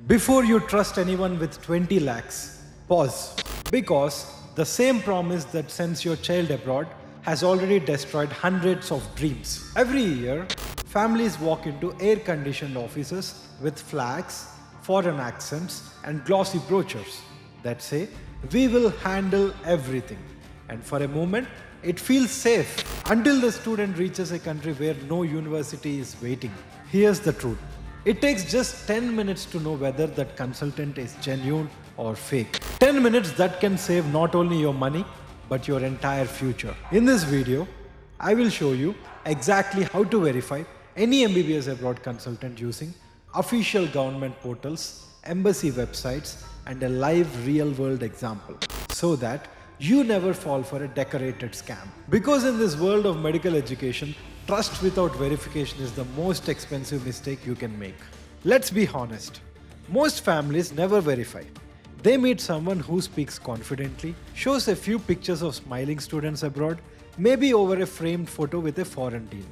Before you trust anyone with 20 lakhs, pause. Because the same promise that sends your child abroad has already destroyed hundreds of dreams. Every year, families walk into air-conditioned offices with flags, foreign accents, and glossy brochures that say, "We will handle everything." And for a moment, it feels safe until the student reaches a country where no university is waiting. Here's the truth. It takes just 10 minutes to know whether that consultant is genuine or fake. 10 minutes that can save not only your money, but your entire future. In this video, I will show you exactly how to verify any MBBS abroad consultant using official government portals, embassy websites, and a live real-world example, so that you never fall for a decorated scam. Because in this world of medical education, trust without verification is the most expensive mistake you can make. Let's be honest. Most families never verify. They meet someone who speaks confidently, shows a few pictures of smiling students abroad, maybe over a framed photo with a foreign dean.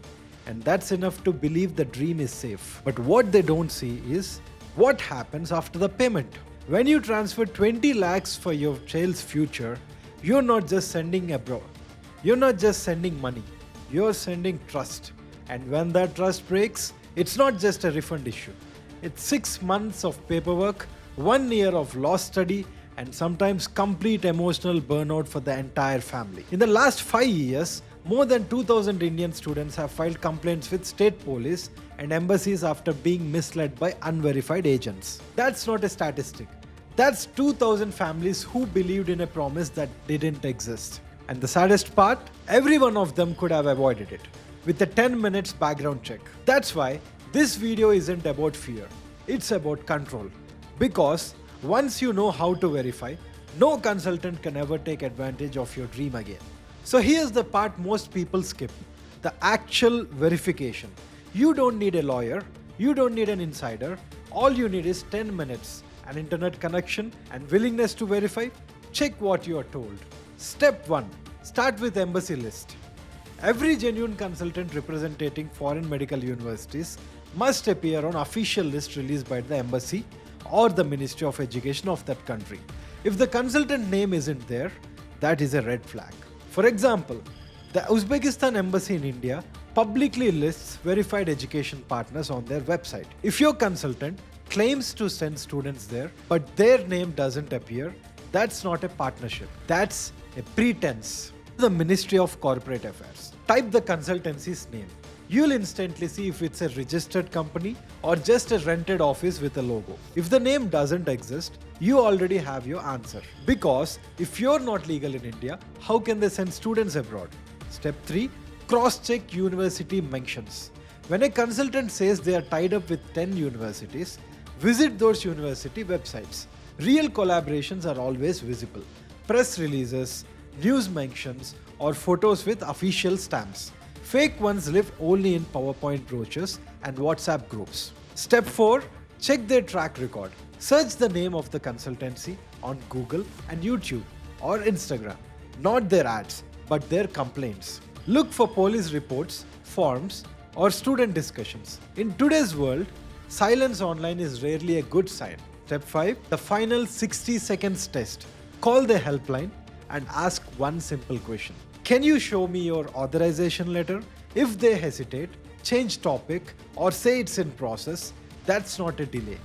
And that's enough to believe the dream is safe. But what they don't see is what happens after the payment. When you transfer 20 lakhs for your child's future, you're not just sending abroad. You're not just sending money. You're sending trust. And when that trust breaks, it's not just a refund issue. It's 6 months of paperwork, 1 year of lost study, and sometimes complete emotional burnout for the entire family. In the last 5 years, more than 2,000 Indian students have filed complaints with state police and embassies after being misled by unverified agents. That's not a statistic. That's 2,000 families who believed in a promise that didn't exist. And the saddest part, every one of them could have avoided it with a 10 minutes background check. That's why this video isn't about fear, it's about control. Because once you know how to verify, no consultant can ever take advantage of your dream again. So here's the part most people skip, the actual verification. You don't need a lawyer, you don't need an insider, all you need is 10 minutes, an internet connection, and willingness to verify. Check what you are told. Step 1. Start with embassy list. Every genuine consultant representing foreign medical universities must appear on official list released by the embassy or the Ministry of Education of that country. If the consultant name isn't there, that is a red flag. For example, the Uzbekistan embassy in India publicly lists verified education partners on their website. If your consultant claims to send students there, but their name doesn't appear, that's not a partnership. That's a pretense. The Ministry of Corporate Affairs. Type the consultancy's name. You'll instantly see if it's a registered company or just a rented office with a logo. If the name doesn't exist, you already have your answer. Because if you're not legal in India, how can they send students abroad? Step 3. Cross-check university mentions. When a consultant says they are tied up with 10 universities, visit those university websites. Real collaborations are always visible. Press releases, news mentions, or photos with official stamps. Fake ones live only in PowerPoint brochures and WhatsApp groups. Step 4. Check their track record. Search the name of the consultancy on Google and YouTube or Instagram. Not their ads, but their complaints. Look for police reports, forms, or student discussions. In today's world, silence online is rarely a good sign. Step 5. The final 60 seconds test. Call the helpline and ask one simple question. Can you show me your authorization letter? If they hesitate, change topic, or say it's in process, that's not a delay.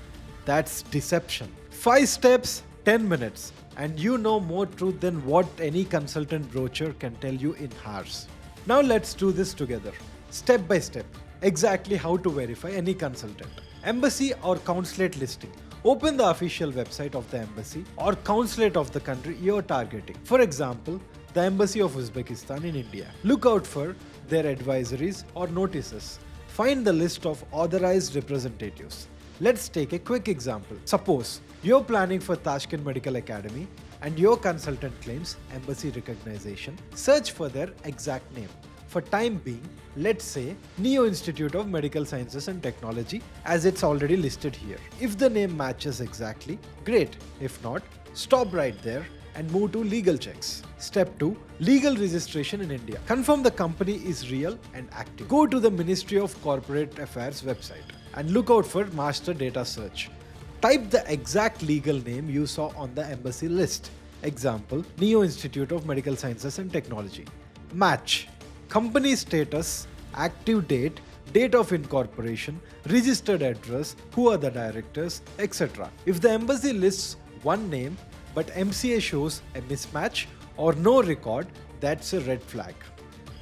That's deception. 5 steps, 10 minutes, and you know more truth than what any consultant brochure can tell you in hours. Now let's do this together, step by step, exactly how to verify any consultant. Embassy or consulate listing. Open the official website of the embassy or consulate of the country you're targeting. For example, the Embassy of Uzbekistan in India. Look out for their advisories or notices. Find the list of authorized representatives. Let's take a quick example. Suppose you're planning for Tashkent Medical Academy and your consultant claims embassy recognition. Search for their exact name. For time being, let's say Neo Institute of Medical Sciences and Technology, as it's already listed here. If the name matches exactly, great. If not, stop right there and move to legal checks. Step 2. Legal registration in India. Confirm the company is real and active. Go to the Ministry of Corporate Affairs website and look out for Master Data Search. Type the exact legal name you saw on the embassy list. Example, Neo Institute of Medical Sciences and Technology. Match. Company status, active date, date of incorporation, registered address, who are the directors, etc. If the embassy lists one name but MCA shows a mismatch or no record, that's a red flag.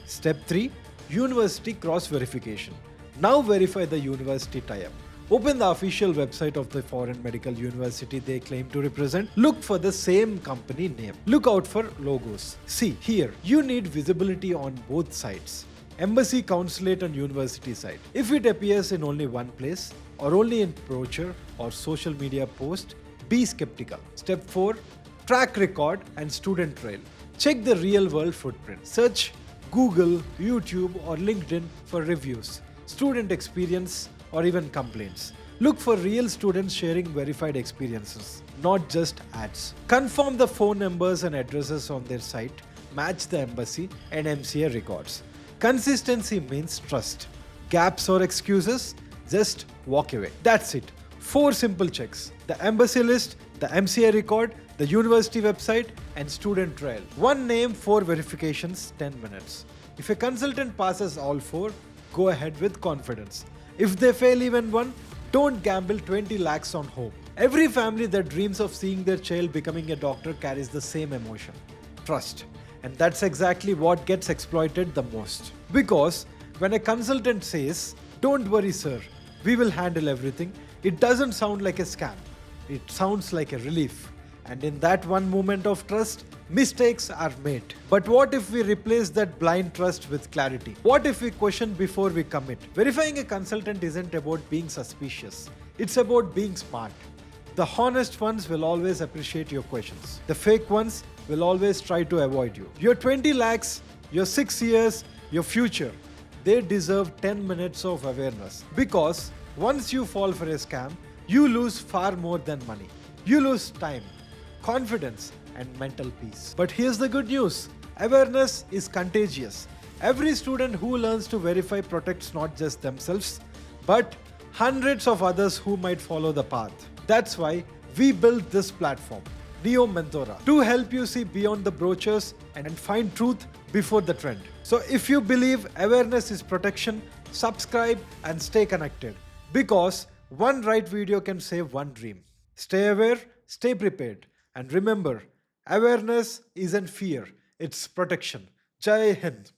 Step 3. University cross verification. Now verify the university tie-up. Open the official website of the foreign medical university they claim to represent. Look for the same company name. Look out for logos. See, here, you need visibility on both sides. Embassy, consulate and university site. If it appears in only one place or only in brochure or social media post, be skeptical. Step 4. Track record and student trail. Check the real world footprint. Search Google, YouTube or LinkedIn for reviews, student experience or even complaints. Look for real students sharing verified experiences, not just ads. Confirm the phone numbers and addresses on their site, match the embassy and MCA records. Consistency means trust. Gaps or excuses, just walk away. That's it. 4 simple checks: the embassy list, the MCA record, the university website and student trail. 1 name, 4 verifications, 10 minutes. If a consultant passes all 4, go ahead with confidence. If they fail even one, don't gamble 20 lakhs on hope. Every family that dreams of seeing their child becoming a doctor carries the same emotion: trust. And that's exactly what gets exploited the most. Because when a consultant says, "Don't worry sir, we will handle everything," it doesn't sound like a scam. It sounds like a relief. And in that one moment of trust, mistakes are made. But what if we replace that blind trust with clarity? What if we question before we commit? Verifying a consultant isn't about being suspicious. It's about being smart. The honest ones will always appreciate your questions. The fake ones will always try to avoid you. Your 20 lakhs, your 6 years, your future, they deserve 10 minutes of awareness. Because once you fall for a scam, you lose far more than money. You lose time, confidence, and mental peace. But here's the good news. Awareness is contagious. Every student who learns to verify protects not just themselves, but hundreds of others who might follow the path. That's why we built this platform, Neo Mentora, to help you see beyond the brochures and find truth before the trend. So if you believe awareness is protection, subscribe and stay connected. Because one right video can save one dream. Stay aware, stay prepared. And remember, awareness isn't fear, it's protection. Jai Hind.